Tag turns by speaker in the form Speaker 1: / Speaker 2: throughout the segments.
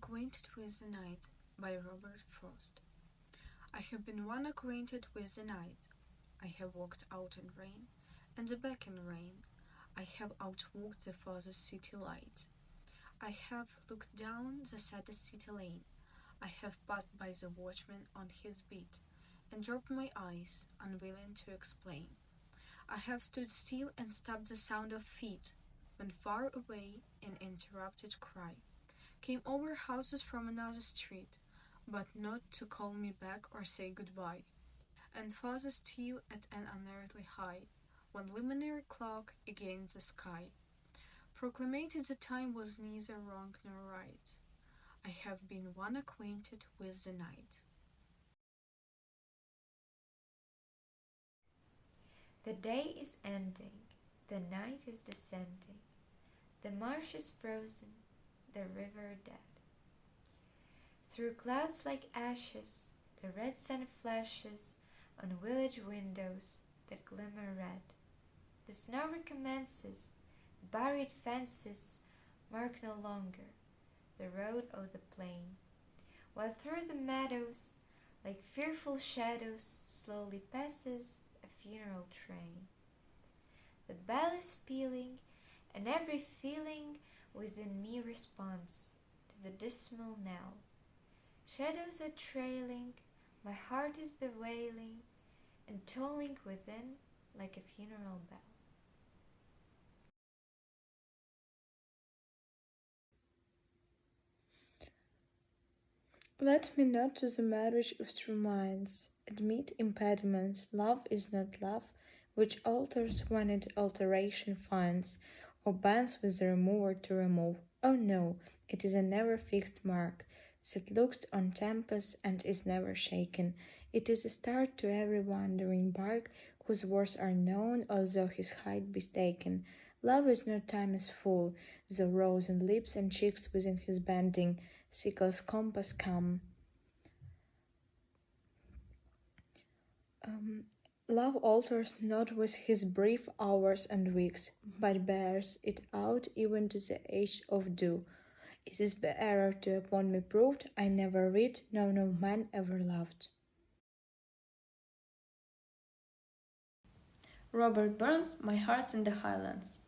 Speaker 1: Acquainted with the Night by Robert Frost. I have been one acquainted with the night. I have walked out in rain, and back in rain. I have outwalked the farthest city light. I have looked down the saddest city lane. I have passed by the watchman on his beat, and dropped my eyes, unwilling to explain. I have stood still and stopped the sound of feet, when far away an interrupted cry came over houses from another street, but not to call me back or say goodbye. And farther still at an unearthly high, one luminary clock against the sky proclaimed the time was neither wrong nor right. I have been one acquainted with the night.
Speaker 2: The day is ending, the night is descending, the marsh is frozen, the river dead. Through clouds like ashes, the red sun flashes on village windows that glimmer red. The snow recommences, the buried fences mark no longer the road o' the plain, while through the meadows, like fearful shadows, slowly passes a funeral train. The bell is pealing, and every feeling within me responds to the dismal knell. Shadows are trailing, my heart is bewailing, and tolling within like a funeral bell.
Speaker 3: Let me not to the marriage of true minds admit impediments. Love is not love, which alters when it alteration finds, or bends with the remover to remove. Oh no, it is a never fixed mark, that looks on tempest and is never shaken. It is a start to every wandering bark, whose words are known, although his height be taken. Love is no time as full, though rose in lips and cheeks within his bending sickle's compass come. Love alters not with his brief hours and weeks, but bears it out even to the age of dew. Is this error to upon me proved? I never read, no man ever loved.
Speaker 4: Robert Burns, My Heart's in the Highlands.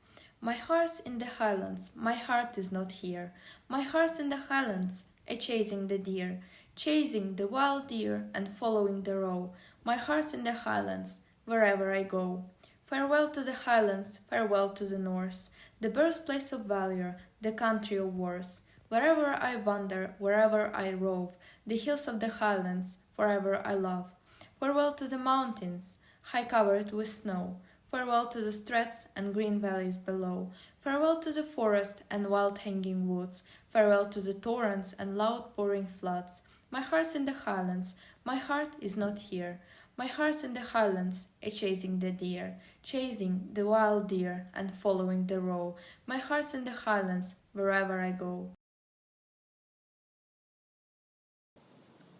Speaker 4: My heart's in the Highlands, my heart is not here. My heart's in the Highlands, a chasing the deer, chasing the wild deer and following the roe. My heart's in the Highlands, wherever I go. Farewell to the Highlands, farewell to the North, the birthplace of valor, the country of wars. Wherever I wander, wherever I rove, the hills of the Highlands, forever I love. Farewell to the mountains, high covered with snow. Farewell to the straits and green valleys below. Farewell to the forest and wild hanging woods. Farewell to the torrents and loud pouring floods. My heart's in the Highlands, my heart is not here. My heart's in the Highlands, a chasing the deer, chasing the wild deer and following the roe. My heart's in the Highlands, wherever I go.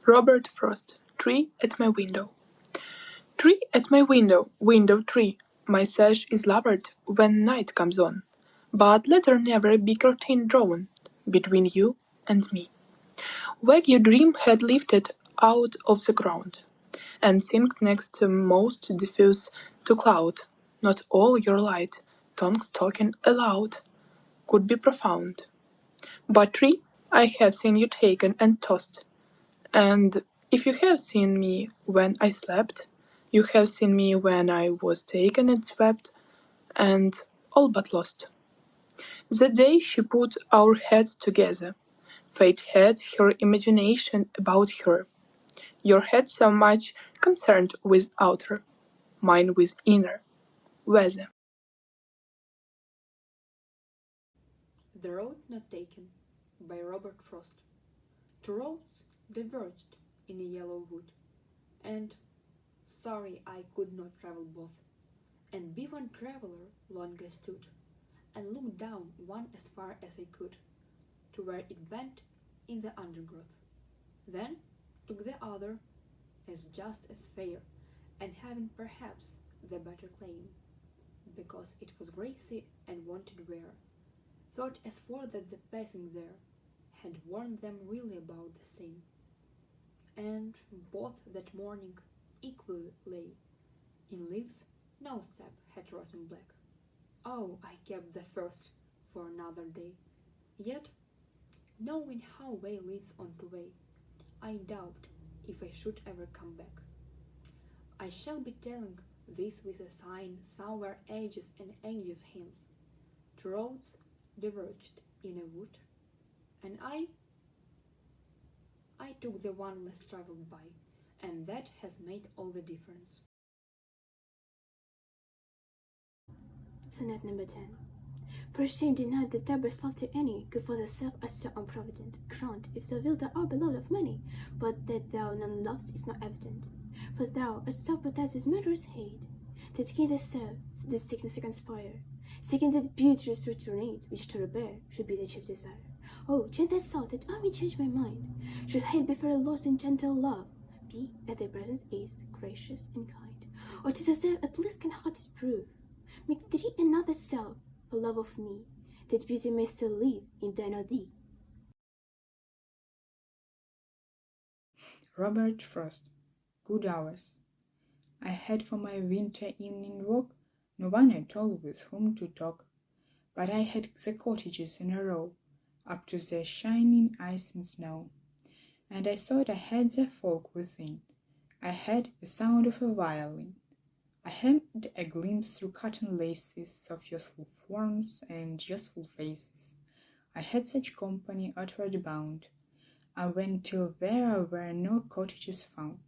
Speaker 5: Robert Frost. Tree at my window. Tree at my window, window tree. My sash is lowered when night comes on, but let there never be curtain drawn between you and me. Wag your dream head lifted out of the ground, and sink next to most diffuse to cloud. Not all your light, tongues talking aloud, could be profound. But tree, I have seen you taken and tossed, and if you have seen me when I slept, you have seen me when I was taken and swept, and all but lost. The day she put our heads together, fate had her imagination about her. Your head so much concerned with outer, mine with inner weather.
Speaker 6: The Road Not Taken by Robert Frost. Two roads diverged in a yellow wood, and sorry I could not travel both, and be one traveller long I stood, and looked down one as far as I could, to where it bent in the undergrowth, then took the other as just as fair, and having perhaps the better claim, because it was grassy and wanted wear, thought as for that the passing there had warned them really about the same, and both that morning equally lay in leaves no sap had rotten black. Oh, I kept the first for another day, yet, knowing how way leads on to way, I doubt if I should ever come back. I shall be telling this with a sign somewhere ages and ages hence. Two roads diverged in a wood, and I took the one less traveled by, and that has made all the difference.
Speaker 7: Sonnet number 10. For shame deny that thou bear'st love to any, good for thyself as so unprovident. Grant, if thou wilt, thou art beloved of many, but that thou none lovest is more evident. For thou art self-possessed with murderous hate, that gain thyself, this sickness to conspire, seeking that beauteous root to ornate, which to repair should be the chief desire. Oh, change thy soul, that I may change my mind. Should hate be further lost in gentle love, be at thy presence is gracious and kind. Or 'tis thyself at least can-hearted prove. Make thee another self, for love of me, that beauty may still live in then or thee.
Speaker 8: Robert Frost. Good hours. I had for my winter evening walk no one at all with whom to talk, but I had the cottages in a row, up to their shining ice and snow, and I thought I had the folk within. I had the sound of a violin. I had a glimpse through cotton laces of useful forms and useful faces. I had such company outward bound. I went till there were no cottages found.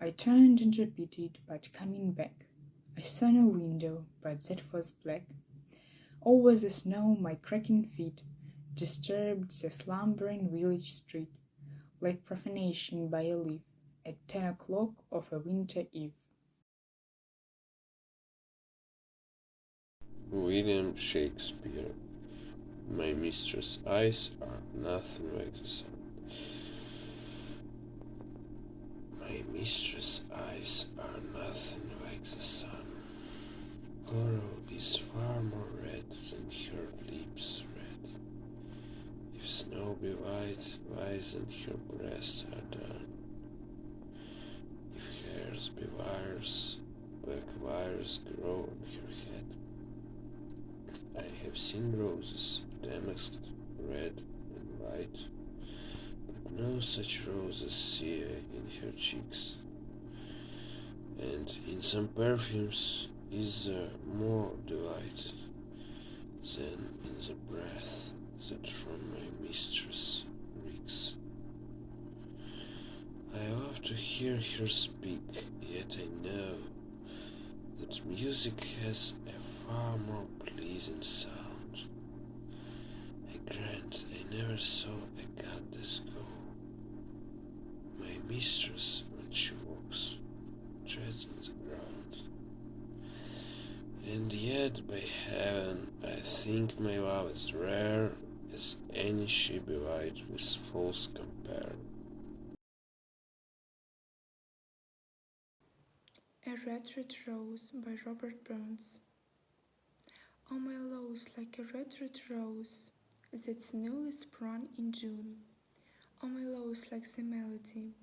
Speaker 8: I turned and repeated, but coming back, I saw no window, but that was black. Over the snow my cracking feet disturbed the slumbering village street, like profanation by a leaf at 10 o'clock of a winter eve.
Speaker 9: William Shakespeare. My mistress' eyes are nothing like the sun. My mistress' eyes are nothing like the sun. Coral is far more red than her lips red. If snow be white, white than her breasts are done. If hairs be wires, black wires grow on her head. I have seen roses damasked red and white, but no such roses see I in her cheeks. And in some perfumes is there more delight than in the breath that from my mistress reeks. I love to hear her speak, yet I know that music has a far more pleasing sound. I grant I never saw a goddess go. My mistress, when she walks, treads on the ground. And yet, by heaven, I think my love as rare as any she belied with false compare.
Speaker 10: A Red Red Rose by Robert Burns. All my love's like a red red rose that's newly sprung in June. All my love's like the melody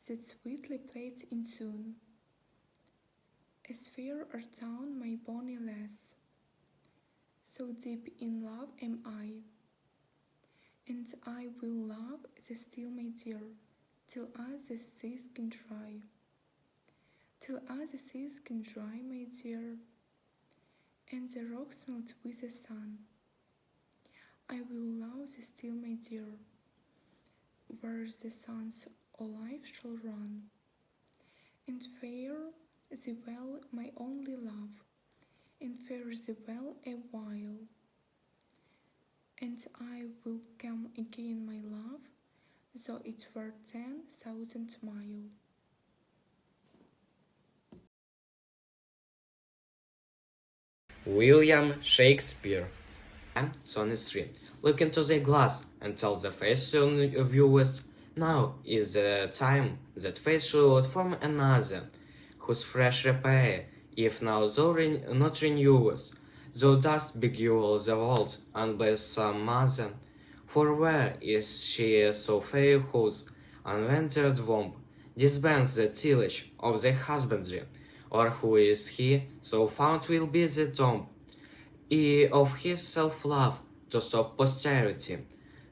Speaker 10: that sweetly plays in tune. As fair art thou, my bonny lass, so deep in love am I, and I will love thee still, my dear, till us the seas can dry. Till us the seas can dry, my dear, and the rocks melt with the sun. I will love thee still, my dear, where the sun's all life shall run, and fare thee well, my only love, and fare thee well a while, and I will come again, my love, though it were 10,000 miles.
Speaker 11: William Shakespeare. Sonnet 3. Look into the glass and tell the face of viewers, now is the time that face should form another, whose fresh repair, if now thou not renewest, thou dost beguile the world, and bless some mother, For where is she so fair whose unventured womb disbands the tillage of the husbandry? Or who is he so found will be the tomb of his self-love to stop posterity?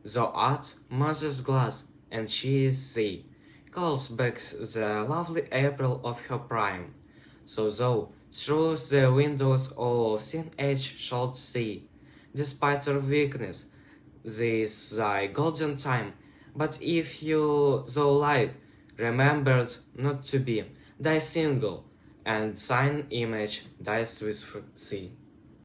Speaker 11: Thou art mother's glass, and she is thee, calls back the lovely April of her prime. So thou through the windows of thin age shalt see, despite her weakness, this thy golden time. But if you thou light remembered not to be, thy single, and thine image dies with thee.